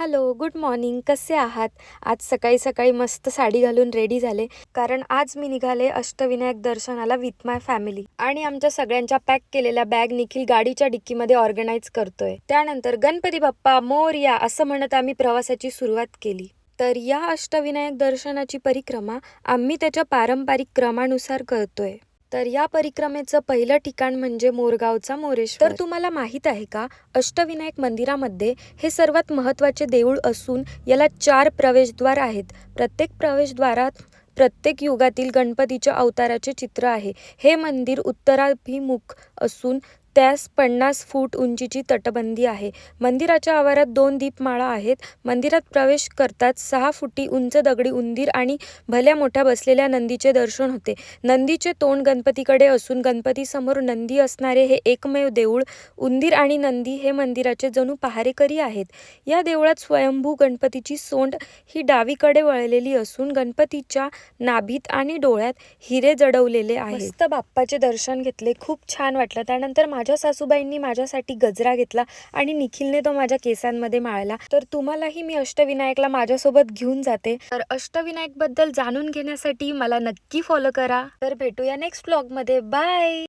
Hello, good morning. कसे आहात? आज सकाळी सकाळी मस्त साडी घालून रेडी झाले, कारण आज मी निघाले अष्टविनायक दर्शनाला विथ माय फॅमिली. आणि आमच्या सगळ्यांच्या पॅक केलेल्या बॅग निखिल गाडीच्या डिक्कीमध्ये ऑर्गनाईज करतोय. त्यानंतर गणपती बाप्पा मोरया असं म्हणत आम्ही प्रवासाची सुरुवात केली. तर या अष्टविनायक दर्शनाची परिक्रमा आम्ही त्याच्या पारंपरिक क्रमानुसार करतोय. तर या परिक्रमेचं पहिलं ठिकाण म्हणजे मोरगावचा मोरेश्वर. तर तुम्हाला माहित आहे का, अष्टविनायक मंदिरामध्ये हे सर्वात महत्त्वाचे देऊळ असून याला 4 प्रवेशद्वार आहेत. प्रत्येक प्रवेशद्वारात प्रत्येक युगातील गणपतीच्या अवताराचे चित्र आहे. हे मंदिर उत्तराभिमुख असून त्यास 50 फूट उंचीची तटबंदी आहे. मंदिराच्या आवारात 2 दीपमाळा आहेत. मंदिरात प्रवेश करताच 6 फुटी उंच दगडी उंदीर आणि भल्या मोठ्या बसलेल्या नंदीचे दर्शन होते. नंदीचे तोंड गणपतीकडे असून गणपतीसमोर नंदी असणारे हे एकमेव देऊळ. उंदीर आणि नंदी हे मंदिराचे जणू पहारेकरी आहेत. या देवळात स्वयंभू गणपतीची सोंड ही डावीकडे वळलेली असून गणपतीच्या नाभीत आणि डोळ्यात हिरे जडवलेले आहेत. मस्त बाप्पाचे दर्शन घेतले, खूप छान वाटलं. त्यानंतर माझ्या सासूबाईंनी माझ्यासाठी गजरा घेतला आणि निखिलने तो माझ्या केसांमध्ये माळला. तर तुम्हालाही मी अष्टविनायकला माझ्यासोबत घेऊन जाते. तर अष्टविनायक बद्दल जाणून घेण्यासाठी मला नक्की फॉलो करा. तर भेटूया नेक्स्ट व्लॉग मध्ये. बाय.